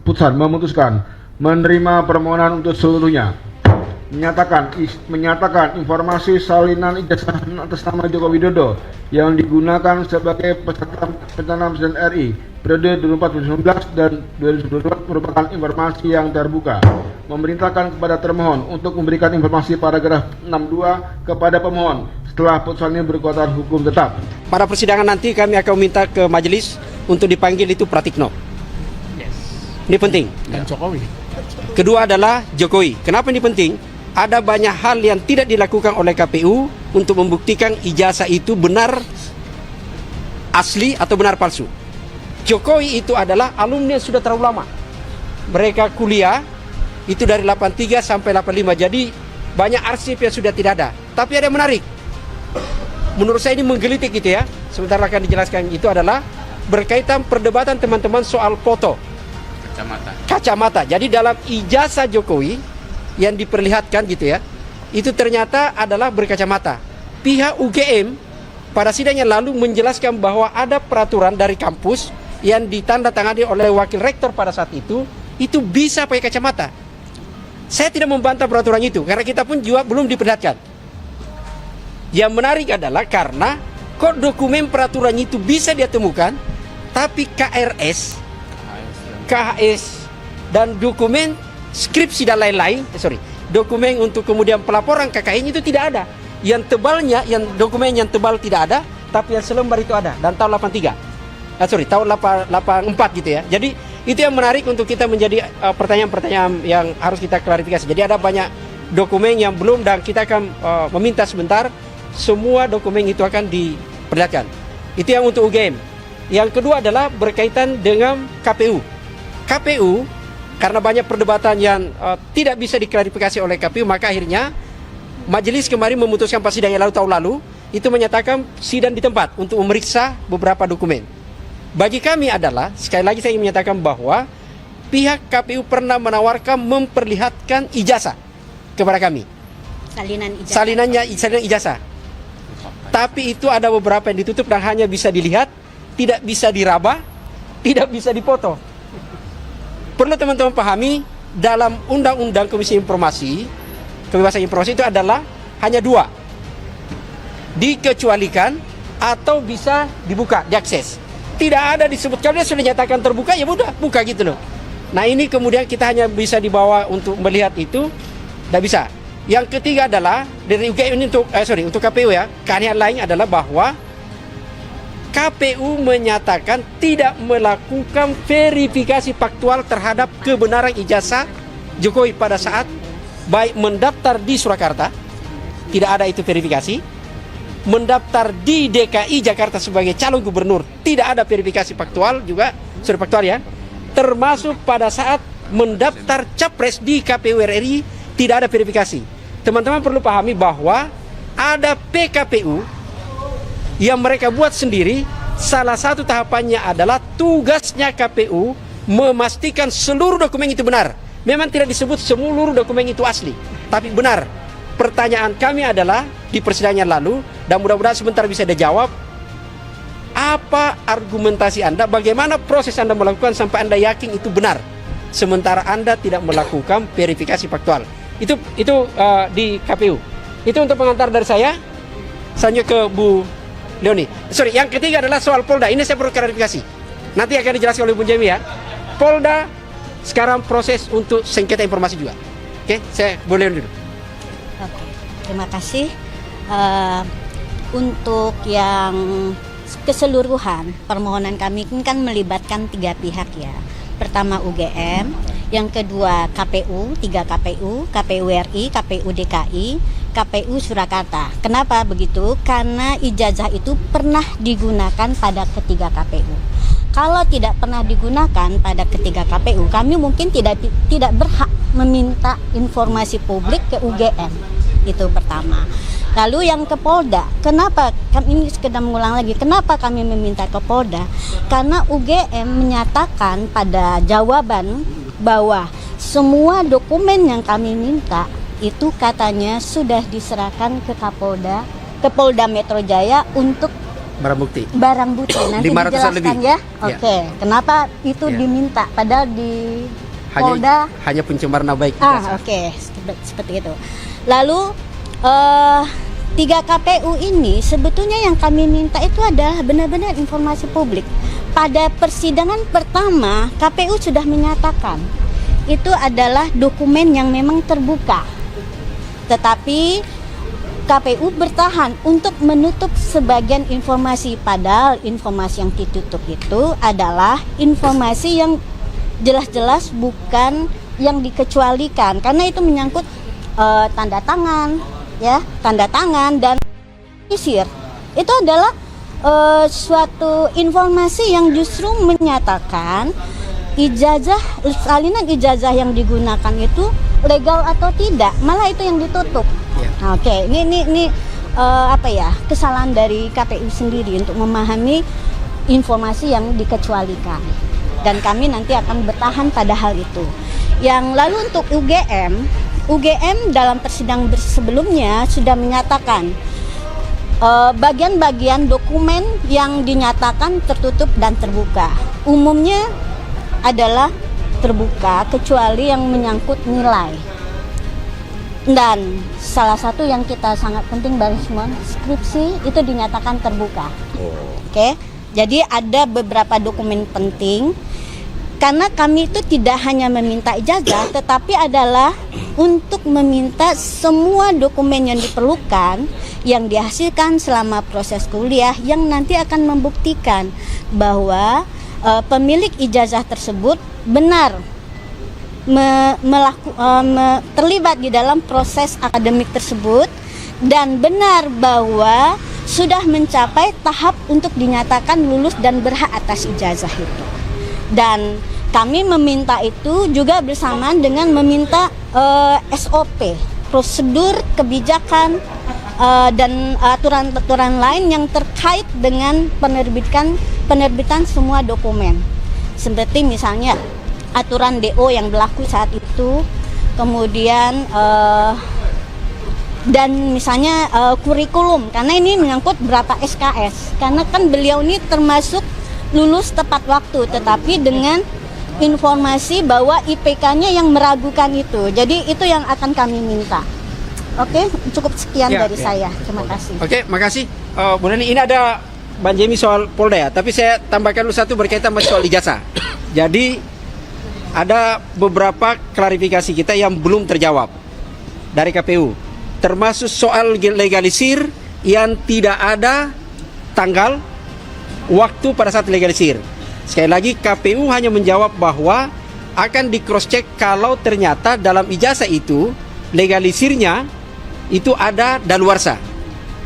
Putusan memutuskan menerima permohonan untuk seluruhnya. Menyatakan informasi salinan ijazah atas nama Joko Widodo yang digunakan sebagai peserta pencalonan Presiden RI periode 2019 dan 2022 merupakan informasi yang terbuka. Memerintahkan kepada termohon untuk memberikan informasi paragraf 62 kepada pemohon setelah putusan ini berkekuatan hukum tetap. Pada persidangan nanti kami akan minta ke majelis untuk dipanggil itu Pratikno. Ini penting. Dan Jokowi. Kedua adalah Jokowi. Kenapa ini penting? Ada banyak hal yang tidak dilakukan oleh KPU untuk membuktikan ijazah itu benar asli atau benar palsu. Jokowi itu adalah alumni yang sudah terlalu lama. Mereka kuliah itu dari 83 sampai 85. Jadi banyak arsip yang sudah tidak ada. Tapi ada yang menarik. Menurut saya ini menggelitik gitu ya. Sebentar akan dijelaskan. Itu adalah berkaitan perdebatan teman-teman soal foto. Kacamata. Jadi dalam ijazah Jokowi yang diperlihatkan gitu ya, itu ternyata adalah berkacamata. Pihak UGM pada sidang yang lalu menjelaskan bahwa ada peraturan dari kampus yang ditandatangani oleh wakil rektor pada saat itu bisa pakai kacamata. Saya tidak membantah peraturan itu karena kita pun juga belum diperlihatkan. Yang menarik adalah karena kok dokumen peraturan itu bisa dia temukan, tapi KHS dan dokumen skripsi dan lain-lain, dokumen untuk kemudian pelaporan KKN itu tidak ada. Yang tebalnya, dokumen yang tebal tidak ada, tapi yang selembar itu ada. Dan tahun 83, tahun 84 gitu ya. Jadi itu yang menarik untuk kita menjadi pertanyaan-pertanyaan yang harus kita klarifikasi. Jadi ada banyak dokumen yang belum dan kita akan meminta sebentar semua dokumen itu akan diperlihatkan. Itu yang untuk UGM. Yang kedua adalah berkaitan dengan KPU. Karena banyak perdebatan yang tidak bisa diklarifikasi oleh KPU, maka akhirnya majelis kemarin memutuskan pas sidang yang tahun lalu itu menyatakan sidang di tempat untuk memeriksa beberapa dokumen. Bagi kami adalah, sekali lagi saya ingin menyatakan bahwa pihak KPU pernah menawarkan memperlihatkan ijazah kepada kami. Salinan ijazah. Tapi itu ada beberapa yang ditutup dan hanya bisa dilihat, tidak bisa diraba, tidak bisa dipoto. Perlu teman-teman pahami, dalam Undang-Undang Komisi Informasi, kebebasan informasi itu adalah hanya dua. Dikecualikan atau bisa dibuka, diakses. Tidak ada disebut, kalau dia sudah nyatakan terbuka, ya udah, buka gitu loh. Nah ini kemudian kita hanya bisa dibawa untuk melihat itu, tidak bisa. Yang ketiga adalah, dari UGM ini untuk KPU ya, keanehan lain adalah bahwa KPU menyatakan tidak melakukan verifikasi faktual terhadap kebenaran ijazah Jokowi pada saat baik mendaftar di Surakarta, tidak ada itu verifikasi, mendaftar di DKI Jakarta sebagai calon gubernur, tidak ada verifikasi faktual juga, sudah faktual ya, termasuk pada saat mendaftar capres di KPU RI tidak ada verifikasi. Teman-teman perlu pahami bahwa ada PKPU yang mereka buat sendiri. Salah satu tahapannya adalah tugasnya KPU memastikan seluruh dokumen itu benar. Memang tidak disebut seluruh dokumen itu asli, tapi benar. Pertanyaan kami adalah di persidangan lalu, dan mudah-mudahan sebentar bisa dijawab, apa argumentasi Anda, bagaimana proses Anda melakukan sampai Anda yakin itu benar, sementara Anda tidak melakukan verifikasi faktual. Itu di KPU. Itu untuk pengantar dari saya. Selanjutnya ke Bu Leoni. Yang ketiga adalah soal Polda. Ini saya perlu klarifikasi. Nanti akan dijelaskan oleh Bu Jami ya. Polda sekarang proses untuk sengketa informasi juga. Oke, saya Bu Leoni dulu. Oke, terima kasih. Untuk yang keseluruhan permohonan kami kan melibatkan 3 pihak ya. Pertama UGM, yang kedua KPU, 3 KPU, KPU RI, KPU DKI, KPU Surakarta. Kenapa begitu? Karena ijazah itu pernah digunakan pada ketiga KPU. Kalau tidak pernah digunakan pada ketiga KPU, kami mungkin tidak berhak meminta informasi publik ke UGM. Itu pertama. Lalu yang ke Polda, kenapa kami ini sekedar mengulang lagi, kenapa kami meminta ke Polda? Karena UGM menyatakan pada jawaban bahwa semua dokumen yang kami minta itu katanya sudah diserahkan ke Kapolda, ke Polda Metro Jaya untuk barang bukti. Barang bukti nanti 500-an dijelaskan lebih. ya. Ya. Oke, kenapa itu Ya. diminta padahal di Polda Hanya pencemaran nama baik ijazah. oke, seperti itu. Lalu 3 KPU ini sebetulnya yang kami minta itu adalah benar-benar informasi publik. Pada persidangan pertama, KPU sudah menyatakan itu adalah dokumen yang memang terbuka. Tetapi KPU bertahan untuk menutup sebagian informasi, padahal informasi yang ditutup itu adalah informasi yang jelas-jelas bukan yang dikecualikan, karena itu menyangkut tanda tangan, ya, tanda tangan dan isir. Itu adalah suatu informasi yang justru menyatakan ijazah, salinan ijazah yang digunakan itu legal atau tidak, malah itu yang ditutup. Ya. Oke, ini kesalahan dari KPU sendiri untuk memahami informasi yang dikecualikan, dan kami nanti akan bertahan pada hal itu. Yang lalu untuk UGM dalam persidangan sebelumnya sudah menyatakan bagian-bagian dokumen yang dinyatakan tertutup dan terbuka umumnya adalah terbuka kecuali yang menyangkut nilai. Dan salah satu yang kita sangat penting bagi semua, skripsi itu dinyatakan terbuka. Oke. Jadi ada beberapa dokumen penting karena kami itu tidak hanya meminta ijazah tetapi adalah untuk meminta semua dokumen yang diperlukan yang dihasilkan selama proses kuliah yang nanti akan membuktikan bahwa pemilik ijazah tersebut benar terlibat di dalam proses akademik tersebut dan benar bahwa sudah mencapai tahap untuk dinyatakan lulus dan berhak atas ijazah itu. Dan kami meminta itu juga bersamaan dengan meminta SOP, prosedur kebijakan dan aturan-aturan lain yang terkait dengan penerbitan semua dokumen. Seperti misalnya aturan DO yang berlaku saat itu, kemudian dan misalnya kurikulum, karena ini menyangkut berapa SKS, karena kan beliau ini termasuk lulus tepat waktu tetapi dengan informasi bahwa IPK-nya yang meragukan itu. Jadi itu yang akan kami minta. Oke, cukup sekian dari saya. Terima kasih. Oke, makasih. Bu Neni, ini ada Bang Jemi soal Polda ya, tapi saya tambahkan dulu satu berkaitan sama soal ijazah. Jadi ada beberapa klarifikasi kita yang belum terjawab dari KPU, termasuk soal legalisir yang tidak ada tanggal waktu pada saat legalisir. Sekali lagi KPU hanya menjawab bahwa akan di cross check kalau ternyata dalam ijazah itu legalisirnya itu ada daluarsa.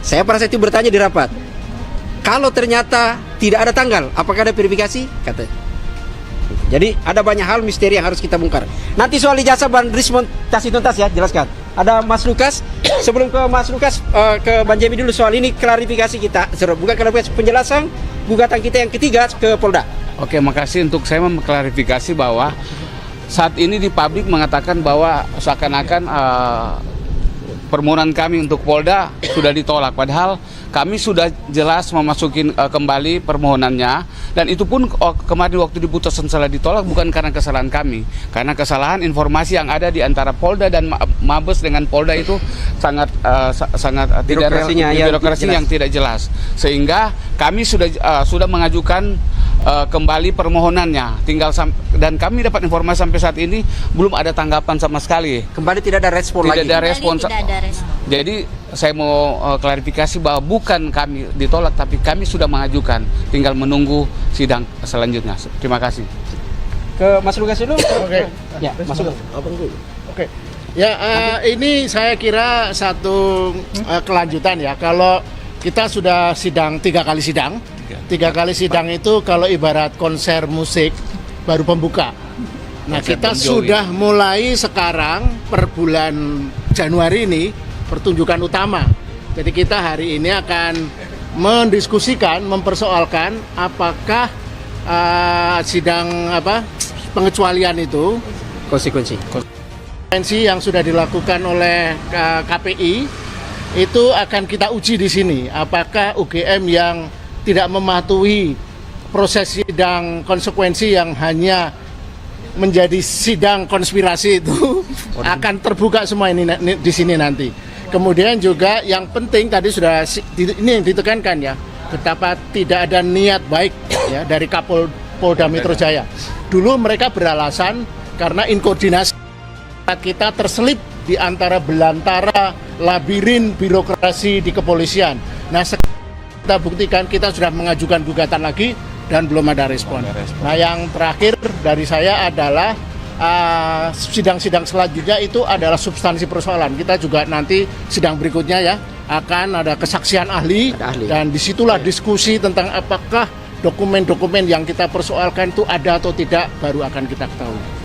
Saya pada saat itu bertanya di rapat, kalau ternyata tidak ada tanggal, apakah ada verifikasi? Kata. Jadi ada banyak hal misteri yang harus kita bongkar. Nanti soal ijazah Bang Rismon kasih tuntas ya, jelaskan. Ada Mas Lukas. Sebelum ke Mas Lukas, ke Bang Jemi dulu soal ini klarifikasi kita. Bukan klarifikasi, penjelasan gugatan kita yang ketiga ke Polda. Oke, makasih untuk saya mengklarifikasi bahwa saat ini di publik mengatakan bahwa seakan-akan permohonan kami untuk Polda sudah ditolak, padahal kami sudah jelas memasukin kembali permohonannya, dan itu pun kemarin waktu diputuskan salah ditolak bukan karena kesalahan kami, karena kesalahan informasi yang ada di antara Polda dan Mabes dengan Polda itu sangat birokrasi yang tidak jelas, sehingga kami sudah mengajukan kembali permohonannya, dan kami dapat informasi sampai saat ini belum ada tanggapan sama sekali. Kembali tidak ada respon lagi. Tidak ada respon. Jadi saya mau klarifikasi bahwa bukan kami ditolak, tapi kami sudah mengajukan, tinggal menunggu sidang selanjutnya. Terima kasih. Ke Mas Lukas dulu. Oke. Ya, masuk. Oke. Ya, ini saya kira satu kelanjutan ya. Kalau kita sudah sidang 3 kali sidang. 3 kali sidang itu kalau ibarat konser musik baru pembuka. Nah, kita sudah mulai sekarang per bulan Januari ini pertunjukan utama. Jadi kita hari ini akan mendiskusikan, mempersoalkan apakah sidang pengecualian itu Konsekuensi yang sudah dilakukan oleh KPI itu akan kita uji di sini. Apakah UGM yang tidak mematuhi proses sidang konsekuensi yang hanya menjadi sidang konspirasi itu akan terbuka semua ini di sini nanti. Kemudian juga yang penting tadi sudah ini yang ditekankan ya, betapa tidak ada niat baik ya dari Kapolda Metro Jaya. Dulu mereka beralasan karena inkoordinasi kita terselip di antara belantara labirin birokrasi di kepolisian. Nah, kita buktikan kita sudah mengajukan gugatan lagi dan belum ada respon. Nah, yang terakhir dari saya adalah sidang-sidang selanjutnya itu adalah substansi persoalan. Kita juga nanti sidang berikutnya ya akan ada kesaksian ahli. Dan disitulah diskusi tentang apakah dokumen-dokumen yang kita persoalkan itu ada atau tidak baru akan kita ketahui.